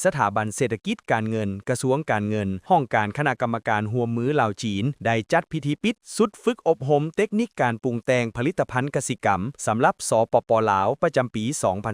สถาบันเศรษฐกิจการเงินกระทรวงการเงินห้องการคณะกรรมการร่วมมือลาวจีนได้จัดพิธีปิดสุดฝึกอบรมเทคนิคการปรุงแต่งผลิตภัณฑ์กสิกรรมสำหรับสปป.ลาวประจำปี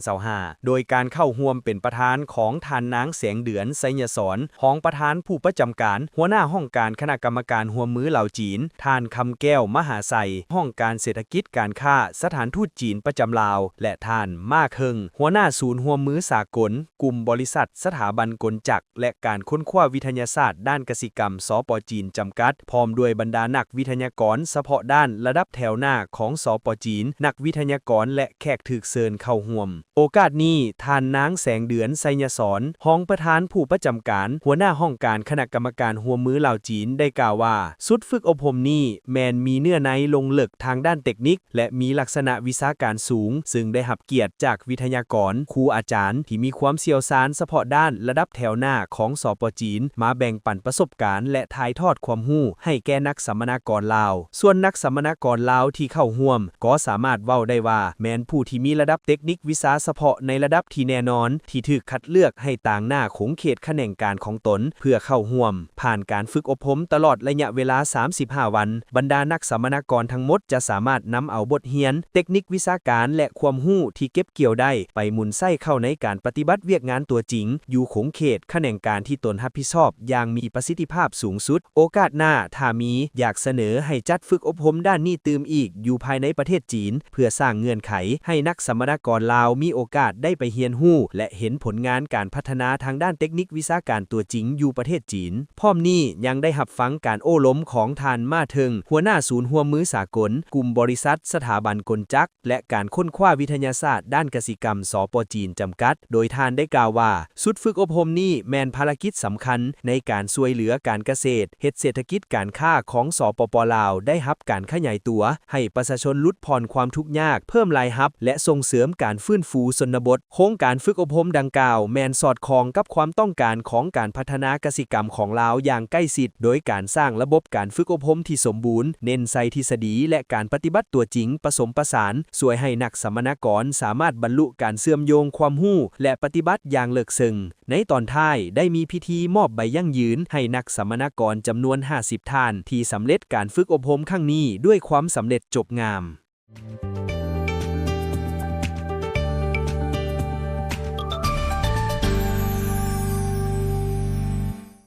2025โดยการเข้าร่วมเป็นประธานของท่านนางแสงเดือนไสยศรรองประธานผู้ประจำการหัวหน้าห้องการคณะกรรมการร่วมมือลาวจีนท่านคำแก้วมหาไสยห้องการเศรษฐกิจการค้าสถานทูตจีนประจำลาวและท่านมาเคิงหัวหน้าศูนย์ร่วมมือสากลกลุ่มบริษัทสถาบันกลจักรและการค้นคว้าวิทยาศาสตร์ด้านกสิกรรมสปจีนจำกัดพร้อมด้วยบรรดานักวิทยากรเฉพาะด้านระดับแถวหน้าของสปจีนนักวิทยากรและแขกถูกเชิญเข้าร่วมโอกาสนี้ท่านนางแสงเดือนไสยศรรองประธานผู้ประจำการหัวหน้าห้องการคณะกรรมการร่วมมือลาวจีนได้กล่าวว่าสุดฝึกอบรมนี้แมนมีเนื้อในลงลึกทางด้านเทคนิคและมีลักษณะวิชาการสูงซึ่งได้รับเกียรติจากวิทยากรครูอาจารย์ที่มีความเชี่ยวชาญเฉพาะด้านระดับแถวหน้าของสปจีนมาแบ่งปันประสบการณ์และถ่ายทอดความรู้ให้แก่นักสัมมนากรลาวส่วนนักสัมมนากรลาวที่เข้าร่วมก็สามารถเว้าได้ว่าแม้นผู้ที่มีระดับเทคนิควิชาเฉพาะในระดับที่แน่นอนที่ถูกคัดเลือกให้ต่างหน้าของเขตแขนงการของตนเพื่อเข้าร่วมผ่านการฝึกอบรมตลอดระยะเวลา35วันบรรดานักสัมมนากรทั้งหมดจะสามารถนำเอาบทเรียนเทคนิควิชาการและความรู้ที่เก็บเกี่ยวได้ไปหมุนใส่เข้าในการปฏิบัติเวียกงานตัวจริงอยู่ของเขตแขนงการที่ตนรับผิดชอบอย่างมีประสิทธิภาพสูงสุดโอกาสหน้าถ้ามีอยากเสนอให้จัดฝึกอบรมด้านนี้ตื่มอีกอยู่ภายในประเทศจีนเพื่อสร้างเงื่อนไขให้นักสัมมนากรลาวมีโอกาสได้ไปเรียนรู้และเห็นผลงานการพัฒนาทางด้านเทคนิควิชาการตัวจริงอยู่ประเทศจีนพร้อมนี้ยังได้รับฟังการโอ้ล้มของท่านมาเทิงหัวหน้าศูนย์ร่วมมือสากลกลุ่มบริษัทสถาบันกลจักรและการค้นคว้าวิทยาศาสตร์ด้านกสิกรรมสปจีนจำกัดโดยท่านได้กล่าวว่าสุดฝึกอบรมนี้แมนภารกิจสำคัญในการช่วยเหลือการเกษตรเฮ็ดเศรษฐกิจการค้าของสปป.ลาวได้รับการขยายตัวให้ประชาชนลดผ่อนความทุกข์ยากเพิ่มรายรับและส่งเสริมการฟื้นฟูชนบทโครงการฝึกอบรมดังกล่าวแมนสอดคล้องกับความต้องการของการพัฒนากสิกรรมของลาวอย่างใกล้ชิดโดยการสร้างระบบการฝึกอบรมที่สมบูรณ์เน้นใส่ทฤษฎีและการปฏิบัติตัวจริงผสมผสานช่วยให้นักสัมมนากรสามารถบรรลุการเชื่อมโยงความรู้และปฏิบัติอย่างลึกซึ้งในตอนท้ายได้มีพิธีมอบใบยั่งยืนให้นักสัมมนากรจำนวน50ท่านที่สำเร็จการฝึกอบรมครั้งนี้ด้วยความสำเร็จจบงาม